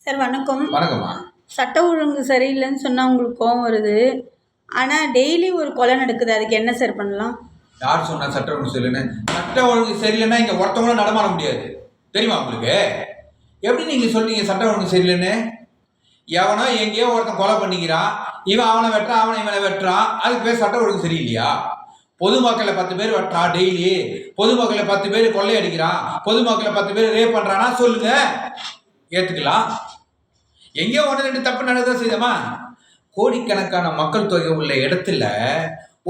Sir வணக்கம். வணக்கம்மா. சட்ட ஒழுங்கு சரியில்லைன்னு சொன்னால் உங்களுக்கு கோவம் வருது. ஆனால் டெய்லி ஒரு கொலை நடக்குது, அதுக்கு என்ன சார் பண்ணலாம்? யார் சொன்னா சட்ட ஒழுங்கு சரியில்லைன்னு? சட்ட ஒழுங்கு சரியில்லைன்னா இங்கே ஒருத்தவங்களும் நடமாட முடியாது. தெரியுமா உங்களுக்கு? எப்படி நீங்கள் சொல்றீங்க சட்ட ஒழுங்கு சரியில்லைன்னு? எவனோ எங்கேயோ ஒருத்தன் கொலை பண்ணிக்கிறான், இவன் அவனை வெட்டுறான், அவனை இவனை வெட்டுறான், அதுக்கு பேர் சட்ட ஒழுங்கு சரியில்லையா? பொதுமக்களை 10 பேர் வெட்டுறான் டெய்லி, பொதுமக்களை 10 பேர் கொள்ளையடிக்கிறான், பொதுமக்களை 10 பேர் ரேப் பண்றானா சொல்லுங்க, ஏத்துக்கலாம். எங்கேயோ 1-2 தப்பு நடந்தா செய்தமா? கோடிக்கணக்கான மக்கள் தொகை உள்ள இடத்துல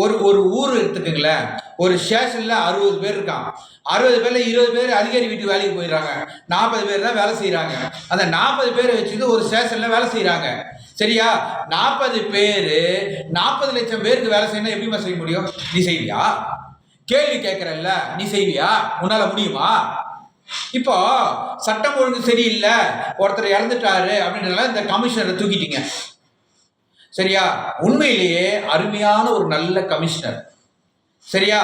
ஒரு ஒரு ஊர் எடுத்துக்கங்களேன், ஒரு ஸ்டேஷன்ல 60 பேர் இருக்கான். 60 பேர்ல 20 பேர் அதிகாரி வீட்டு வேலைக்கு போயிடுறாங்க, 40 பேர் தான் வேலை செய்யறாங்க. அந்த 40 பேரை வச்சுட்டு ஒரு ஸ்டேஷன்ல வேலை செய்யறாங்க. சரியா? 40 பேர் 40 லட்சம் பேருக்கு வேலை செய்யணும், எப்படிமா செய்ய முடியும்? நீ செய்வியா? கேள்வி கேட்கறல்ல, நீ செய்வியா? உன்னால முடியுமா? இப்போ சட்டம் ஒழுங்கு சரியில்லை, ஒருத்தர் இறந்துட்டாரு அப்படின்றத இந்த கமிஷனரை தூக்கிட்டீங்க. சரியா? உண்மையிலேயே அருமையான ஒரு நல்ல கமிஷனர். சரியா?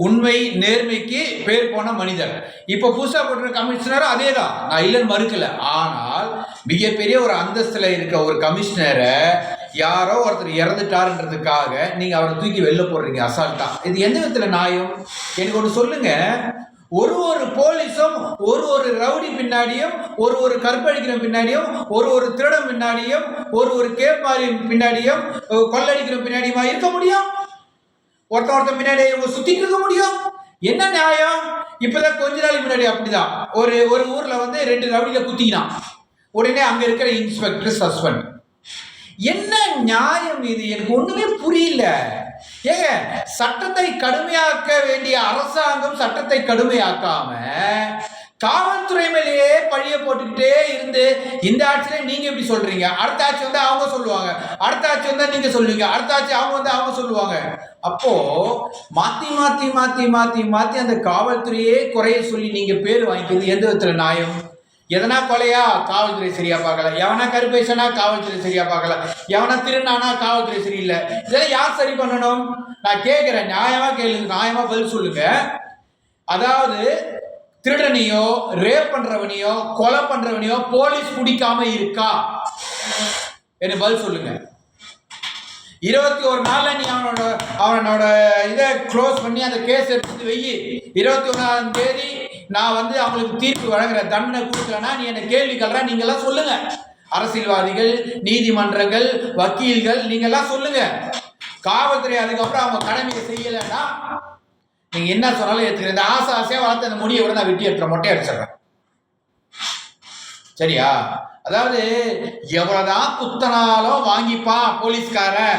உண்மை நேர்மைக்கு பேர் போன மனிதர். இப்ப புதுசா போட்ட கமிஷனரும் அதே தான், நான் இல்லைன்னு மறுக்கல. ஆனால் மிகப்பெரிய ஒரு அந்தஸ்துல இருக்க ஒரு கமிஷனரை யாரோ ஒருத்தர் இறந்துட்டாருன்றதுக்காக நீங்க அவரை தூக்கி வெளில போடுறீங்க அசால்ட்டா. இது எந்த விதத்துல நியாயம்? எனக்கு ஒன்று சொல்லுங்க. ஒரு போலீஸும் ஒரு ரவுடி பின்னாடியும், ஒரு கற்பழிக்கிற பின்னாடியும், ஒரு திருடம் பின்னாடியும், ஒரு கேப்பாரி பின்னாடியும், கொள்ளடிக்கிற பின்னாடியுமா இருக்க முடியும்? ஒருத்தன் பின்னாடி சுத்திட்டு இருக்க முடியும்? என்ன நியாயம்? இப்பதான் கொஞ்ச நாள் முன்னாடி அப்படிதான் ஒரு ஊர்ல 2 ரவுடியில குத்தினான். உடனே அங்க இருக்கிற இன்ஸ்பெக்டர் சஸ்பெண்ட். என்ன நியாயம் இது? எனக்கு ஒண்ணுமே புரியல. ஏங்க, சட்டத்தை கடுமையாக்க வேண்டிய அரசாங்கம் சட்டத்தை கடுமையாக்காம காவல்துறை மேலேயே பழிய போட்டுக்கிட்டே இருந்து, இந்த ஆட்சியில நீங்க எப்படி சொல்றீங்க, அடுத்த ஆட்சி அவங்க சொல்லுவாங்க, அடுத்த ஆட்சி நீங்க சொல்லுவீங்க, அடுத்த ஆட்சி அவங்க சொல்லுவாங்க. அப்போ மாத்தி மாத்தி மாத்தி மாத்தி மாத்தி அந்த காவல்துறையே குறைய சொல்லி நீங்க பேர் வாங்கிக்கிறது எந்த விதத்துல நியாயம்? எதனா கொலையா காவல்துறை சரியா பார்க்கல, எவனா கருப்பேசனா காவல்துறை சரியா பார்க்கல, எவனா திருநானா காவல்துறை சரியில்லை. இதெல்லாம் யார் சரி பண்ணணும்? நான் கேட்கிறேன், நியாயமா கேளுங்க, நியாயமா பதில் சொல்லுங்க. அதாவது திருடனையோ ரேப் பண்றவனையோ கொலை பண்றவனையோ போலீஸ் பிடிக்காம இருக்கா? என்ன பதில் சொல்லுங்க. 21 நாள்ல நீ அவனோட இதை க்ளோஸ் பண்ணி அந்த கேஸ் எடுத்து வெயி. 21ஆம் தேதி நான் அவங்களுக்கு தீர்ப்பு வழங்குற, தண்டனை கொடுக்கலன்னா நீ என்ன கேள்வி கேள்றா. நீங்க எல்லாம் சொல்லுங்க, அரசியல்வாதிகள், நீதிமன்றங்கள், வக்கீல்கள், நீங்க எல்லாம் சொல்லுங்க. காவல்துறை அதுக்கப்புறம் அவங்க கடமையை செய்யலைன்னா நீங்க என்ன சொன்னாலும் ஏத்துக்கிறேன். இந்த ஆசையா வளர்த்து அந்த முடியை விட நான் வெட்டி எடுத்துற, மொட்டை அடிச்சிடறேன். சரியா? அதாவது எவ்வளவுதான் குத்தனாலும் வாங்கிப்பான் போலீஸ்காரன்,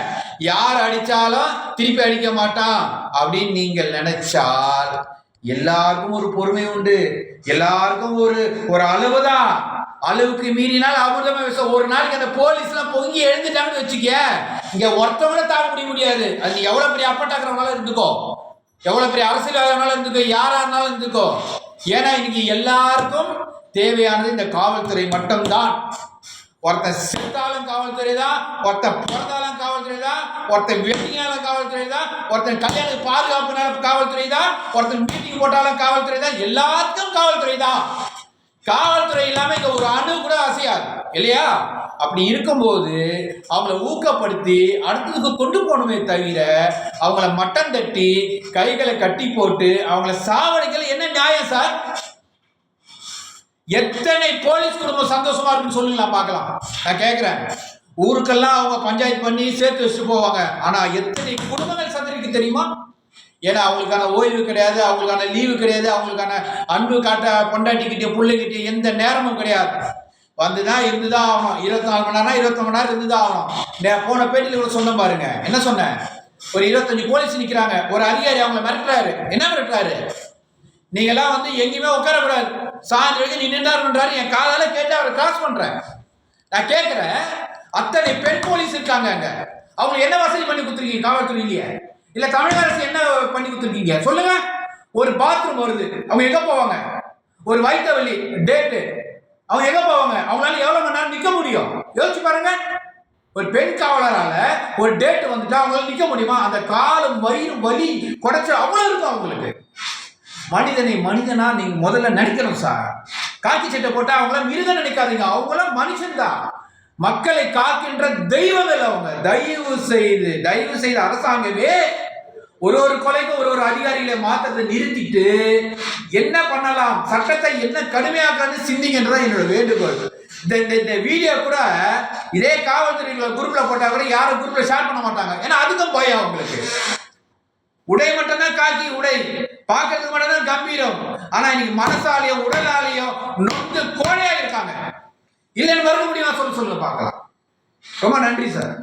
யார் அடிச்சாலும் திருப்பி அடிக்க மாட்டான் அப்படின்னு நீங்கள் நினைச்சால் எல்லாருக்கும் ஒரு பொறுமை உண்டு, எல்லாருக்கும் ஒரு அளவுதான். அளவுக்கு மீறினால் அமிர்தமே விஷம். ஒரு நாளைக்கு அந்த போலீஸ் எல்லாம் பொங்கி எழுந்துட்டாங்கன்னு வச்சுக்க, இங்க ஒருத்தவங்கள தாங்க முடியாது. அது எவ்வளவு பெரிய அப்பட்டாக்கிறவங்களால இருந்துக்கோ, எவ்வளவு பெரிய அரசியல்வாதிகளால இருந்துக்கோ, யாரா இருந்தாலும் இருந்துக்கோ. ஏன்னா இன்னைக்கு எல்லாருக்கும் தேவையானது இந்த காவல்துறை மட்டும்தான். ஒருத்தன் செத்தாலும் காவல்துறை தான், ஒருத்தன் பிறந்தாலும் காவல்துறை தான், ஒருத்தன் வெட்டினாலும் காவல்துறை தான், ஒருத்தன் கல்யாண பாதுகாப்புனாலும் காவல்துறை தான், ஒருத்தன் மீட்டிங் போட்டாலும் காவல்துறை தான், எல்லாத்துக்கும் காவல்துறை தான். காவல்துறை இல்லாம இங்க ஒரு அணு கூட அசையாது இல்லையா? அப்படி இருக்கும்போது அவங்கள ஊக்கப்படுத்தி அடுத்ததுக்கு கொண்டு போகணுமே தவிர அவங்கள மட்டம் தட்டி கைகளை கட்டி போட்டு அவங்கள சாவடிக்கல என்ன நியாயம் சார்? எத்தனை போலீஸ் குடும்பம் சந்தோஷமா இருக்குன்னு சொல்லுங்களா பார்க்கலாம். நான் கேட்கிறேன், ஊருக்கெல்லாம் அவங்க பஞ்சாயத்து பண்ணி சேர்த்து வச்சுட்டு போவாங்க. ஆனா எத்தனை குடும்பங்கள் சந்திரிக்கு தெரியுமா? ஏன்னா அவங்களுக்கான ஓய்வு கிடையாது, அவங்களுக்கான லீவு கிடையாது, அவங்களுக்கான அன்பு காட்ட பொண்டாட்டிக்கிட்டே பிள்ளைகிட்டே எந்த நேரமும் கிடையாது. வந்துதான் இருந்துதான் ஆகணும். 24 மணி நேரம் 21 மணி நேரம் இருந்துதான் ஆகணும். போன பேட்டியில் கூட சொன்ன பாருங்க, என்ன சொன்னேன்? ஒரு 25 போலீஸ் நிக்கிறாங்க, ஒரு அதிகாரி அவங்கள மிரட்டுறாரு. என்ன மிரட்டுறாரு? நீங்க எல்லாம் எங்கேயுமே உட்காரக்கூடாது, சாயந்தரம் வரைக்கும் நீ நின்றாருன்றாரு. என் காலால கேட்டு அவரை கிராஸ் பண்றேன். நான் கேட்கிறேன், அத்தனை பெண் போலீஸ் இருக்காங்க அங்க, அவங்க என்ன வசதி பண்ணி கொடுத்துருக்கீங்க காவல்துறையிலேயே? இல்ல தமிழக அரசு என்ன பண்ணி கொடுத்துருக்கீங்க சொல்லுங்க? ஒரு பாத்ரூம் வருது, அவங்க எங்க போவாங்க? ஒரு வயிற்று வலி டேட்டு, அவங்க எங்க போவாங்க? அவங்களால எவ்வளவு மணி நேரம் நிக்க முடியும்? யோசிச்சு பாருங்க. ஒரு பெண் காவலரால ஒரு டேட் வந்துட்டா அவங்களால நிக்க முடியுமா? அந்த காலம் வயிறு வலி குடைச்ச அவ்வளவு இருக்கும் அவங்களுக்கு. மனிதனை மனிதனா நீங்க முதல்ல நடிக்கணும் சார். காக்கி சட்டை போட்டா அவங்கள மிருகம் நினைக்காதீங்க, அவங்கள மனுஷன் தான். மக்களை காக்கின்ற தெய்வங்கள் அவங்க. தயவு செய்து அரசாங்கமே ஒரு கொலைக்கும் ஒரு அதிகாரிகளை மாற்றத்தை நிறுத்திட்டு என்ன பண்ணலாம், சட்டத்தை என்ன கடுமையாக்கான்னு சிந்திங்கன்றதான் என்னோட வேண்டுகோள். இந்த வீடியோ கூட இதே காவல்துறை குரூப்ல போட்டா கூட யாரும் குரூப்ல ஷேர் பண்ண மாட்டாங்க. ஏன்னா அதுக்கும் பயம் அவங்களுக்கு. உடை மட்டும்தான் காக்கி உடை, பார்க்கறதுக்கு மட்டும்தான் கம்பீரம். ஆனா இன்னைக்கு மனசாலையும் உடலாலையும் நொந்து கோழையா இருக்காங்க. இல்லைன்னு மறுக்க முடியுமா? சொல்ல பார்க்கலாம். ரொம்ப நன்றி சார்.